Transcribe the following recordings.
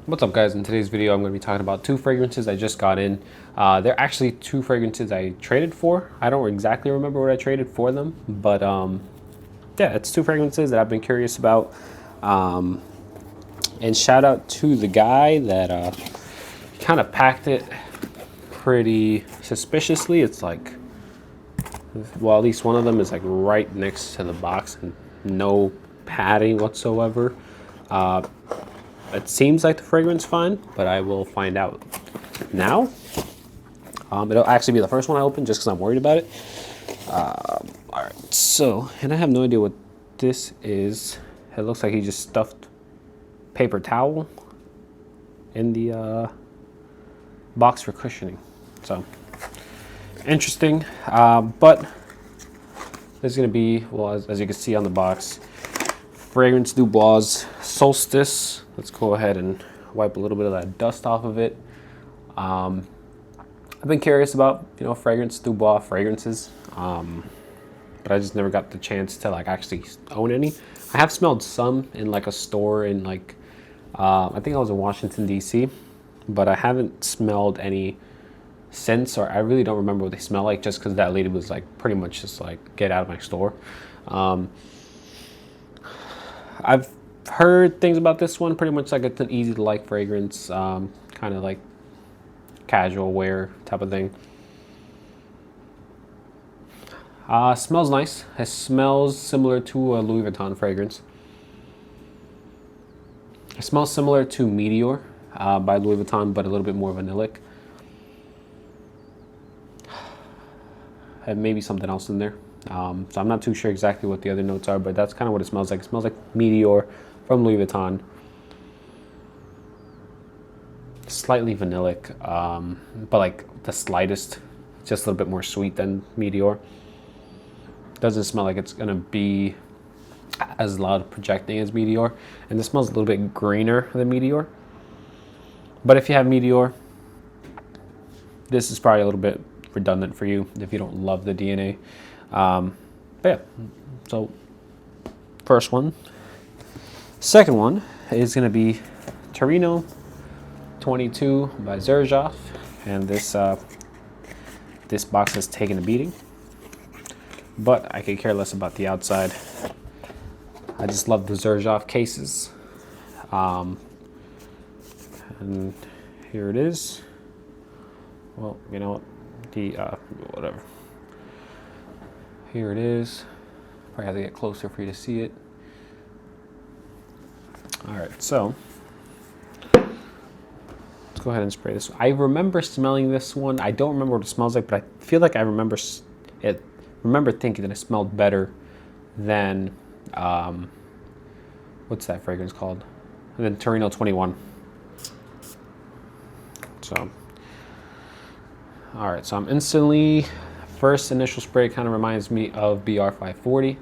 What's up, guys? In today's video I'm going to be talking about two fragrances I just got in. They're actually two fragrances I traded for. I don't exactly remember what I traded for them, but yeah, it's two fragrances that I've been curious about. And shout out to the guy that kind of packed it pretty suspiciously. It's like, well, at least one of them is like right next to the box and no padding whatsoever. It seems like the fragrance fine, but I will find out now. It'll actually be the first one I open just because I'm worried about it. All right, so, and I have no idea what this is. It looks like he just stuffed paper towel in the box for cushioning. So, interesting. But there's going to be, well, as you can see on the box, Fragrance Du Bois Solstice. Let's go ahead and wipe a little bit of that dust off of it. I've been curious about, Fragrance Du Bois fragrances, but I just never got the chance to like actually own any. I have smelled some in like a store in like, I think I was in Washington, D.C., but I haven't smelled any since, or I really don't remember what they smell like just because that lady was like pretty much just like, get out of my store. I've heard things about this one, pretty much like it's an easy to like fragrance, kind of like casual wear type of thing. Smells nice. It smells similar to a Louis Vuitton fragrance. It smells similar to Meteor by Louis Vuitton, but a little bit more vanillic. And maybe something else in there. So I'm not too sure exactly what the other notes are, but that's kind of what it smells like. It smells like Meteor from Louis Vuitton. Slightly vanillic, but like the slightest. Just a little bit more sweet than Meteor. Doesn't smell like it's gonna be as loud projecting as Meteor. And this smells a little bit greener than Meteor. But if you have Meteor, this is probably a little bit redundant for you if you don't love the DNA. But yeah, so first one. Second one is going to be Torino 22 by Xerjoff, and this box has taken a beating, but I could care less about the outside. I just love the Xerjoff cases. And here it is. Well, you know what? Whatever. Here it is. Probably have to get closer for you to see it. All right, so let's go ahead and spray this. I remember smelling this one. I don't remember what it smells like, but I feel like I remember thinking that it smelled better than what's that fragrance called? And then Torino 21. So, all right, so I'm instantly, first initial spray kind of reminds me of BR540,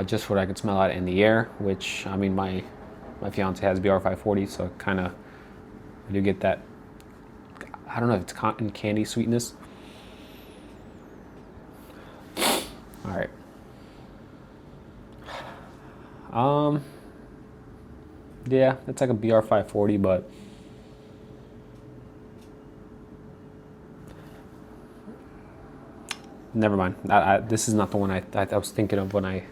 just what I could smell out in the air, which, I mean, my fiance has BR540, so kind of, I do get that, I don't know if it's cotton candy sweetness. All right. Yeah, it's like a BR540, but never mind. This is not the one I was thinking of when I.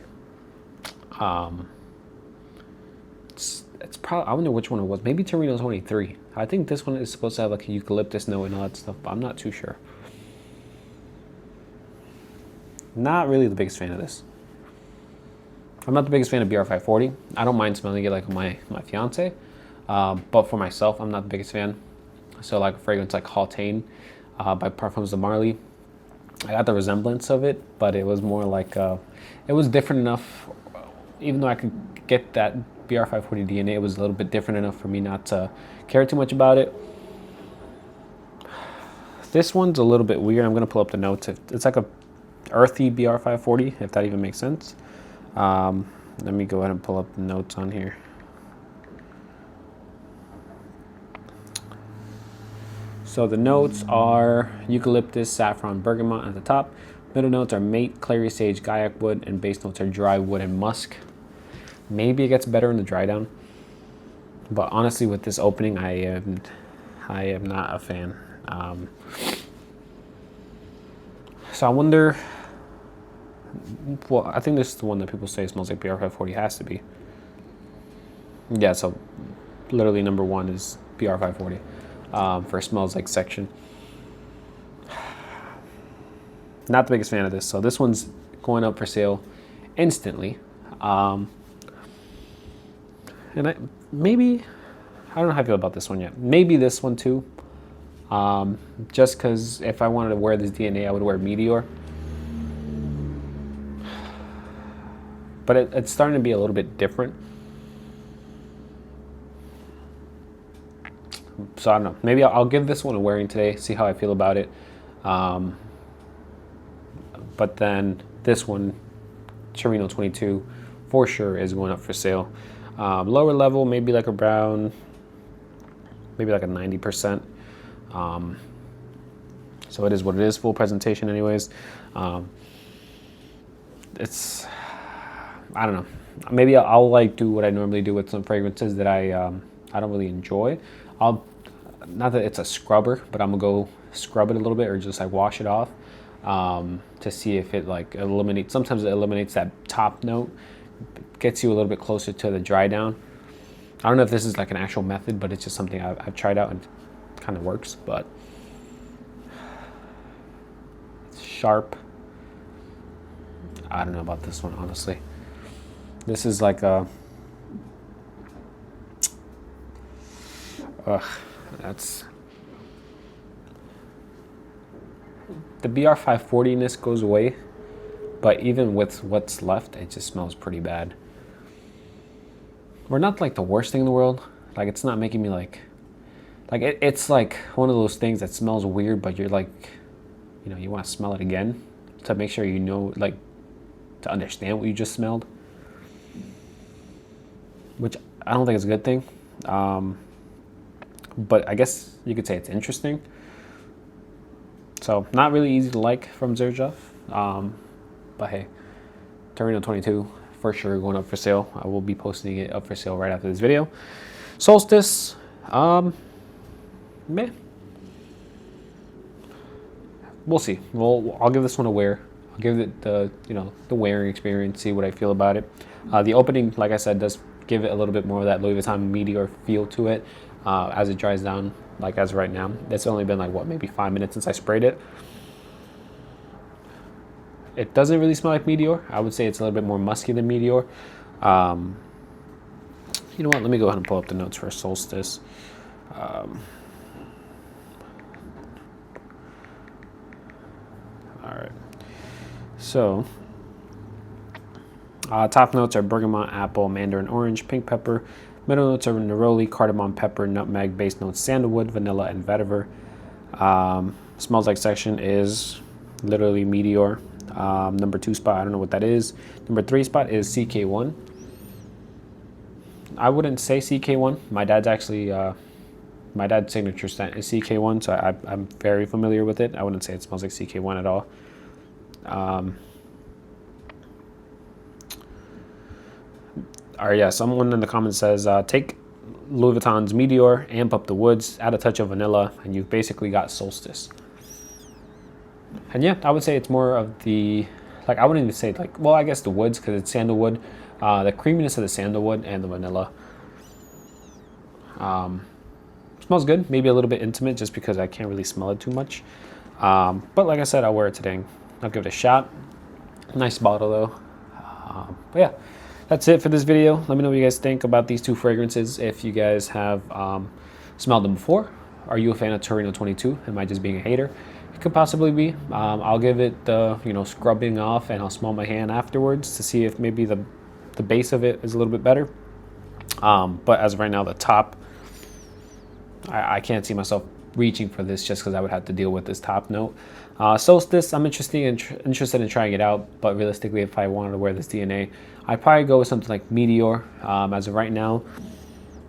It's probably, I wonder which one it was. Maybe Torino 23. I think this one is supposed to have like a eucalyptus note and all that stuff, but I'm not too sure. Not really the biggest fan of this. I'm not the biggest fan of BR540. I don't mind smelling it like my fiance, but for myself, I'm not the biggest fan. So like a fragrance like Hautaine by Parfums de Marly. I got the resemblance of it, but it was more like, it was different enough, even though I could get that BR540 DNA, it was a little bit different enough for me not to care too much about it. This one's a little bit weird. I'm going to pull up the notes. It's like a earthy BR540, if that even makes sense. Let me go ahead and pull up the notes on here. So the notes are eucalyptus, saffron, bergamot at the top. Middle notes are mate, clary sage, gaiac wood, and base notes are dry wood and musk. Maybe it gets better in the dry down. But honestly, with this opening, I am not a fan. So I wonder. Well, I think this is the one that people say smells like BR540. Has to be. Yeah. So literally number one is BR540 for smells like section. Not the biggest fan of this. So this one's going up for sale instantly. And I don't know how I feel about this one yet. Maybe this one too. Just because if I wanted to wear this DNA, I would wear Meteor. But it's starting to be a little bit different. So I don't know. Maybe I'll give this one a wearing today, see how I feel about it. But then this one, Torino 22, for sure is going up for sale. Lower level, maybe like around, maybe like a 90%. So it is what it is, full presentation anyways. It's, I don't know. Maybe I'll like do what I normally do with some fragrances that I don't really enjoy. Not that it's a scrubber, but I'm gonna go scrub it a little bit or just like wash it off to see if it like eliminates. Sometimes it eliminates that top note, gets you a little bit closer to the dry down. I don't know if this is like an actual method, but it's just something I've tried out and kind of works. But it's sharp. I don't know about this one, honestly. This is like a that's the BR540-ness goes away, but even with what's left, it just smells pretty bad. We're not like the worst thing in the world. Like it's not making me like it's like one of those things that smells weird, but you're like, you know, you want to smell it again to make sure you know, like, to understand what you just smelled, which I don't think is a good thing. But I guess you could say it's interesting. So not really easy to like from Xerjoff. But hey, Torino 22 for sure going up for sale. I will be posting it up for sale right after this video. Solstice, meh. We'll see. I'll give this one a wear. I'll give it the wearing experience, see what I feel about it. The opening, like I said, does give it a little bit more of that Louis Vuitton Meteor feel to it as it dries down, like as of right now. It's only been like, what, maybe 5 minutes since I sprayed it. It doesn't really smell like Meteor. I would say it's a little bit more musky than Meteor. You know what? Let me go ahead and pull up the notes for Solstice. All right. So, top notes are bergamot, apple, mandarin orange, pink pepper. Middle notes are neroli, cardamom, pepper, nutmeg. Base notes sandalwood, vanilla, and vetiver. Smells like section is literally Meteor. Number 2 spot, I don't know what that is. Number 3 spot is CK1. I wouldn't say CK1. My dad's actually, my dad's signature scent is CK1, so I'm very familiar with it. I wouldn't say it smells like CK1 at all. All right, yeah, someone in the comments says, take Louis Vuitton's Meteor, amp up the woods, add a touch of vanilla, and you've basically got Solstice. And yeah, I would say it's more of the, like, I wouldn't even say, like, well, I guess the woods, because it's sandalwood. The creaminess of the sandalwood and the vanilla. Smells good, maybe a little bit intimate just because I can't really smell it too much. But like I said, I'll wear it today. I'll give it a shot. Nice bottle though. But yeah, that's it for this video. Let me know what you guys think about these two fragrances. If you guys have smelled them before. Are you a fan of Torino 22? Am I just being a hater? It could possibly be. I'll give it the scrubbing off, and I'll smell my hand afterwards to see if maybe the base of it is a little bit better. But as of right now, the top, I can't see myself reaching for this just because I would have to deal with this top note. Solstice, I'm interested in trying it out, but realistically, if I wanted to wear this DNA, I'd probably go with something like Meteor. As of right now,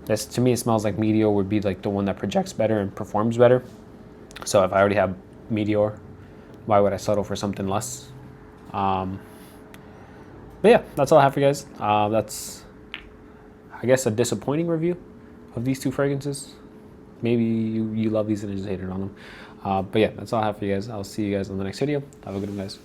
this, to me, it smells like Meteor would be like the one that projects better and performs better. So if I already have Meteor, why would I settle for something less? But yeah, that's all I have for you guys. That's, I guess, a disappointing review. of these two fragrances. Maybe you love these and just hated on them. But yeah, that's all I have for you guys. I'll see you guys on the next video. Have a good one, guys.